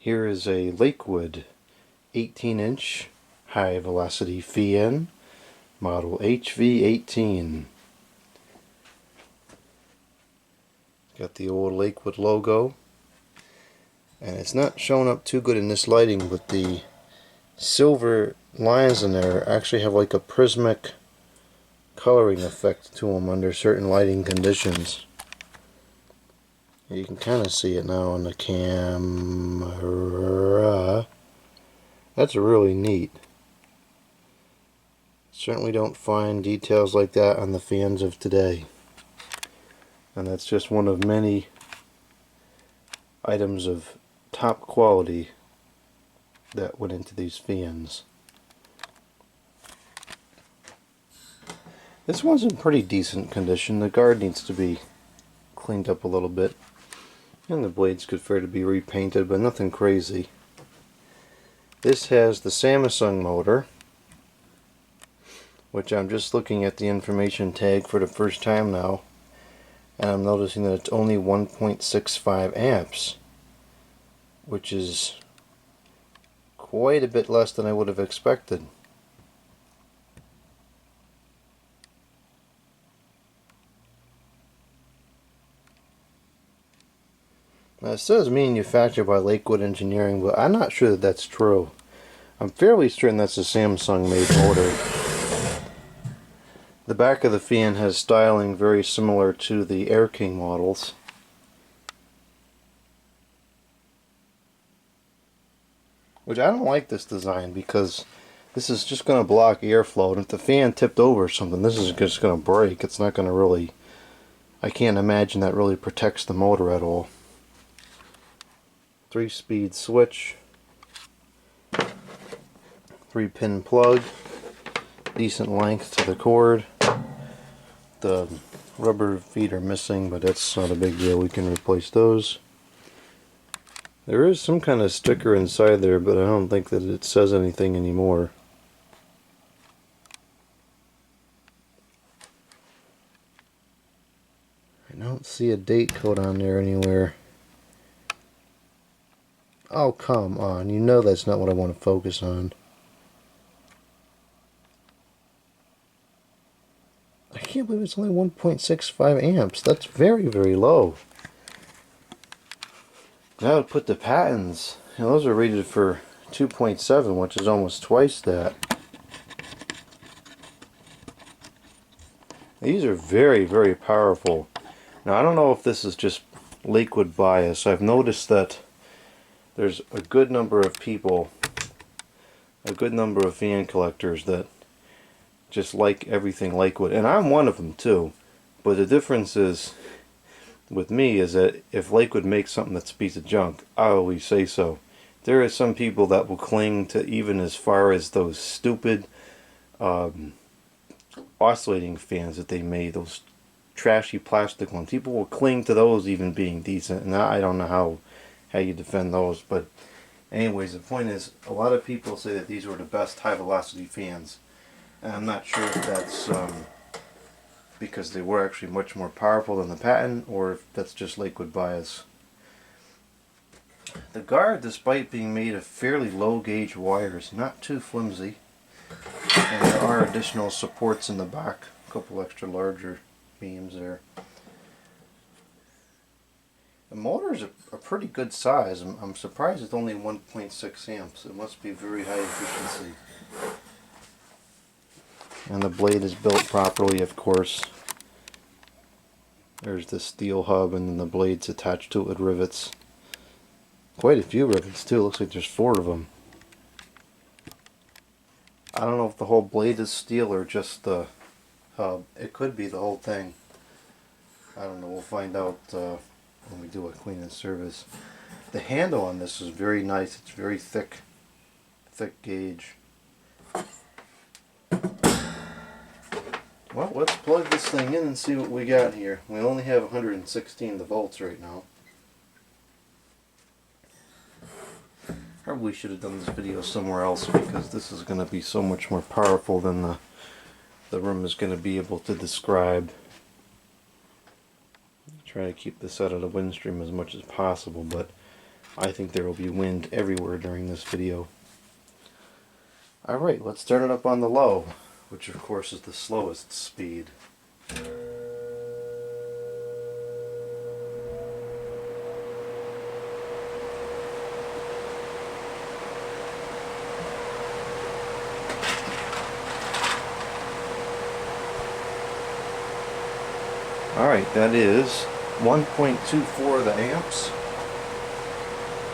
Here is a Lakewood 18-inch high velocity fan, model HV-18. Got the old Lakewood logo, and it's not showing up too good in this lighting, but the silver lines in there actually have like a prismatic coloring effect to them under certain lighting conditions. You can kind of see it now on the camera. That's really neat. Certainly don't find details like that on the fans of today. And that's just one of many items of top quality that went into these fans. This one's in pretty decent condition. The guard needs to be cleaned up a little bit, and the blades could fair to be repainted, but nothing crazy. This has the Samsung motor, which I'm just looking at the information tag for the first time now, and I'm noticing that it's only 1.65 amps, which is quite a bit less than I would have expected. Now it says manufactured by Lakewood Engineering, but I'm not sure that that's true. I'm fairly certain that's a Samsung made motor. The back of the fan has styling very similar to the Air King models. Which I don't like this design, because this is just going to block airflow, and if the fan tipped over or something, this is just going to break. It's not going to really, I can't imagine that really protects the motor at all. 3-speed switch, 3-pin plug, decent length to the cord. The rubber feet are missing, but that's not a big deal, we can replace those. There is some kind of sticker inside there, but I don't think that it says anything anymore. I don't see a date code on there anywhere. Oh, come on. You know that's not what I want to focus on. I can't believe it's only 1.65 amps. That's very, very low. Now to put the patents, those are rated for 2.7, which is almost twice that. These are very, very powerful. Now I don't know if this is just Lakewood bias. I've noticed that there's a good number of people, a good number of fan collectors that just like everything Lakewood, and I'm one of them too. But the difference is, with me, is that if Lakewood makes something that's a piece of junk, I always say so. There are some people that will cling to even as far as those stupid oscillating fans that they made, those trashy plastic ones. People will cling to those even being decent, and I don't know how you defend those. But anyways, the point is, a lot of people say that these were the best high velocity fans, and I'm not sure if that's because they were actually much more powerful than the patent, or if that's just Lakewood bias. The guard, despite being made of fairly low gauge wires, not too flimsy, and there are additional supports in the back, a couple extra larger beams there. The motor is a pretty good size. I'm surprised it's only 1.6 amps. It must be very high efficiency. And the blade is built properly, of course. There's the steel hub, and then the blade's attached to it with rivets. Quite a few rivets too. Looks like there's 4 of them. I don't know if the whole blade is steel or just the hub. It could be the whole thing. I don't know. We'll find out when we do a cleaning service. The handle on this is very nice. It's very thick gauge. Well, let's plug this thing in and see what we got here. We only have 116 volts right now. Probably should have done this video somewhere else, because this is going to be so much more powerful than the room is going to be able to describe. Try to keep this out of the wind stream as much as possible, but I think there will be wind everywhere during this video. Alright, let's start it up on the low, which of course is the slowest speed. Alright, that is 1.24 the amps,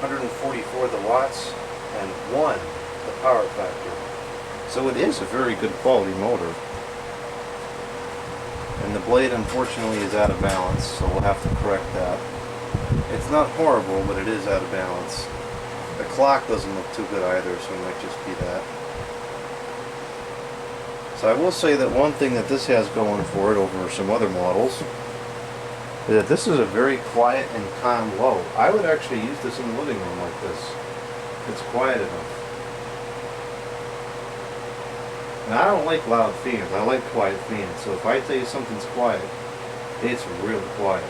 144 the watts, and 1 the power factor. So it is a very good quality motor. And the blade unfortunately is out of balance, so we'll have to correct that. It's not horrible, but it is out of balance. The clock doesn't look too good either, so it might just be that. So I will say that one thing that this has going for it over some other models is that this is a very quiet and calm low. I would actually use this in the living room like this. It's quiet enough. And I don't like loud fans, I like quiet fans. So if I tell you something's quiet, it's really quiet.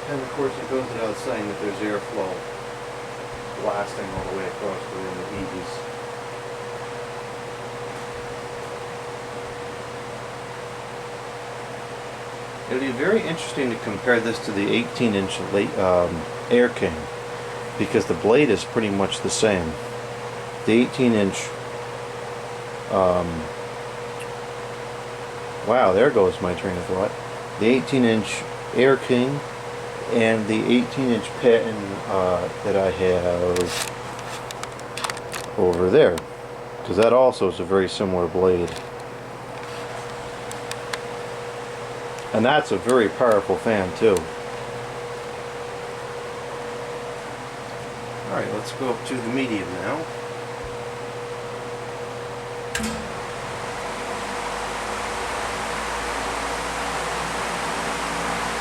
And of course it goes without saying that there's airflow blasting all the way across the room with EVs. It would be very interesting to compare this to the 18-inch Air King, because the blade is pretty much the same. The 18-inch, wow, there goes my train of thought. The 18-inch Air King and the 18-inch patent that I have over there, because that also is a very similar blade. And that's a very powerful fan too. Alright, let's go up to the medium now.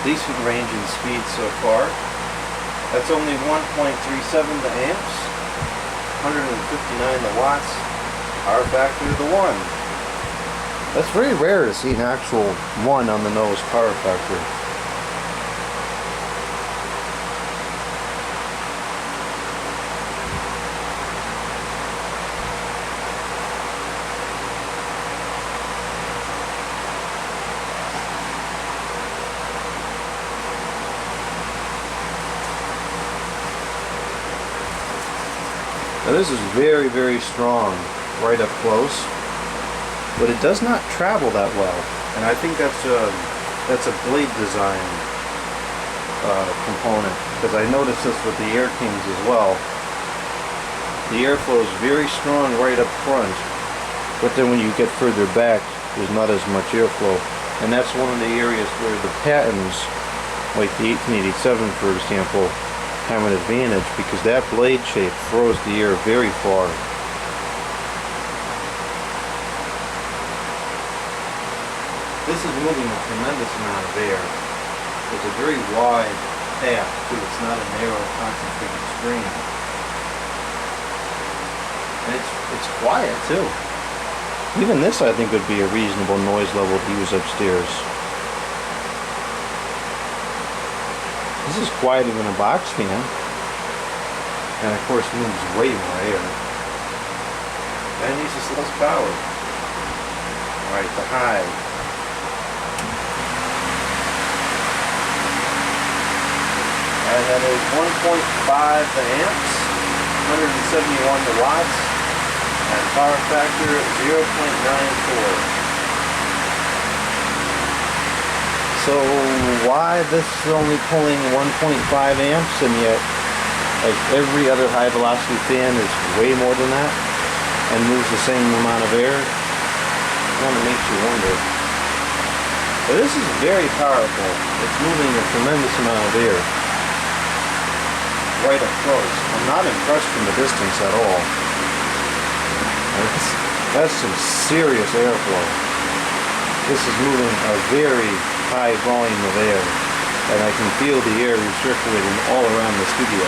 Decent range and speed so far. That's only 1.37 the amps, 159 the watts, power factor to the 1. That's very rare to see an actual 1 on the nose power factor. Now this is very, very strong right up close. But it does not travel that well, and I think that's a blade design component, because I noticed this with the Air Kings as well. The airflow is very strong right up front, but then when you get further back, there's not as much airflow, and that's one of the areas where the patents, like the 1887 for example, have an advantage, because that blade shape throws the air very far. This is moving a tremendous amount of air. It's a very wide path too. It's not a narrow, concentrated stream. And it's quiet too. Even this I think would be a reasonable noise level to use upstairs. This is quieter than a box fan. And of course moves way more air. And uses less power. Alright, the high. And that is 1.5 the amps, 171 the watts, and power factor 0.94. So why this is only pulling 1.5 amps, and yet like every other high velocity fan is way more than that and moves the same amount of air? Kind of makes you wonder. But this is very powerful. It's moving a tremendous amount of air right up close. I'm not impressed from the distance at all. That's some serious airflow. This is moving a very high volume of air, and I can feel the air recirculating all around the studio.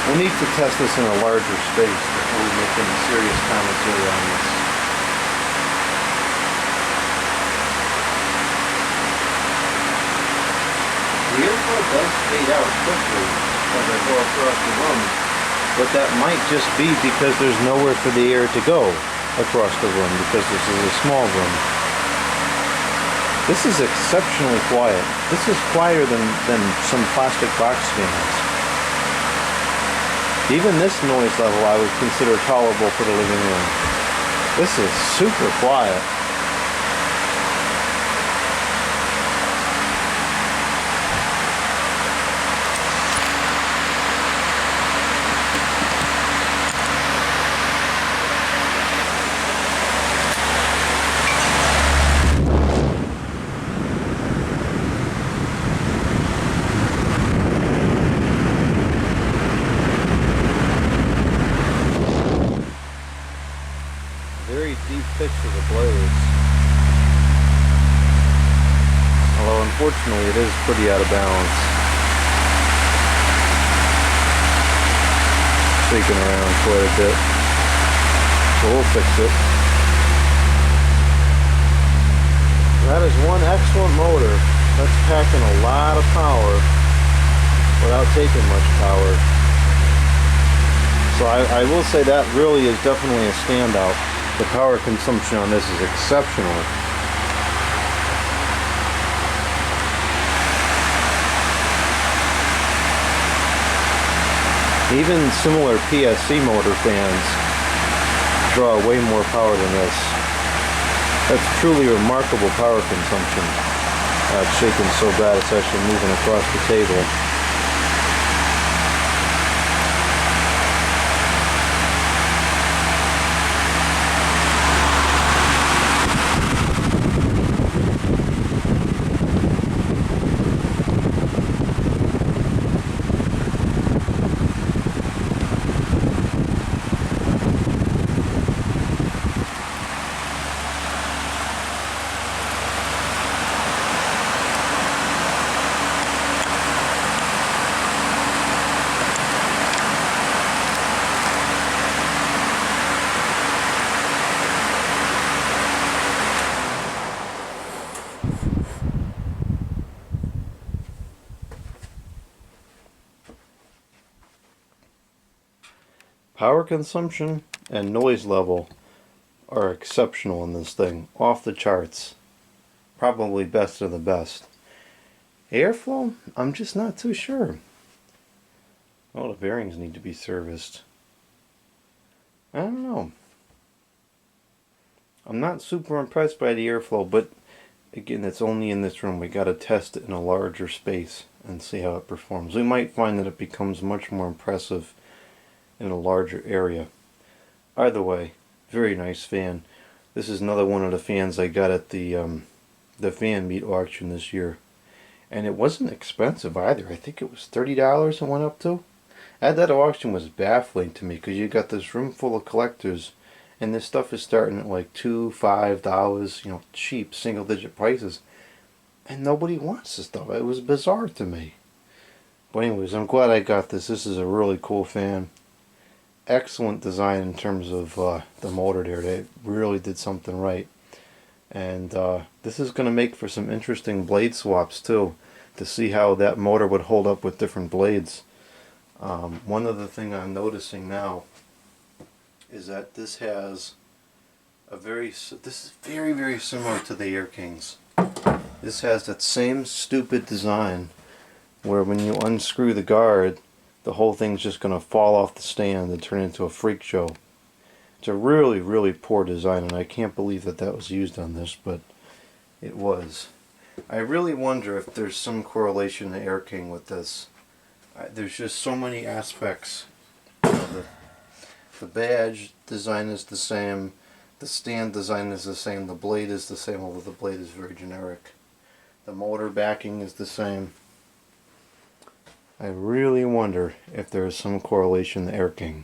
We'll need to test this in a larger space before we make any serious commentary on this. The airflow airflow does fade out quickly as I go across the room, but that might just be because there's nowhere for the air to go across the room because this is a small room. This is exceptionally quiet. This is quieter than some plastic box fans. Even this noise level I would consider tolerable for the living room. This is super quiet. Very deep pitch of the blades. Although unfortunately it is pretty out of balance. Shaking around quite a bit. So we'll fix it. That is one excellent motor. That's packing a lot of power without taking much power. So I will say that really is definitely a standout. The power consumption on this is exceptional. Even similar PSC motor fans draw way more power than this. That's truly remarkable power consumption. It's shaking so bad it's actually moving across the table. Power consumption and noise level are exceptional in this thing. Off the charts. Probably best of the best. Airflow? I'm just not too sure. Oh, the bearings need to be serviced. I don't know. I'm not super impressed by the airflow, but again, it's only in this room. We got to test it in a larger space and see how it performs. We might find that it becomes much more impressive in a larger area. Either way, very nice fan. This is another one of the fans I got at the fan meet auction this year, and it wasn't expensive either. I think it was $30 it went up to. At that auction was baffling to me because you got this room full of collectors, and this stuff is starting at like $2, $5, you know, cheap single-digit prices, and nobody wants this stuff. It was bizarre to me. But anyways, I'm glad I got this. This is a really cool fan. Excellent design in terms of the motor there. They really did something right. And this is going to make for some interesting blade swaps too, to see how that motor would hold up with different blades. One other thing I'm noticing now is that this has a this is very similar to the Air Kings. This has that same stupid design where when you unscrew the guard, the whole thing's just going to fall off the stand and turn into a freak show. It's a really poor design, and I can't believe that that was used on this, but it was. I really wonder if there's some correlation to Air King with this. There's just so many aspects. You know, the badge design is the same, the stand design is the same, the blade is the same, although the blade is very generic. The motor backing is the same. I really wonder if there is some correlation to Air King.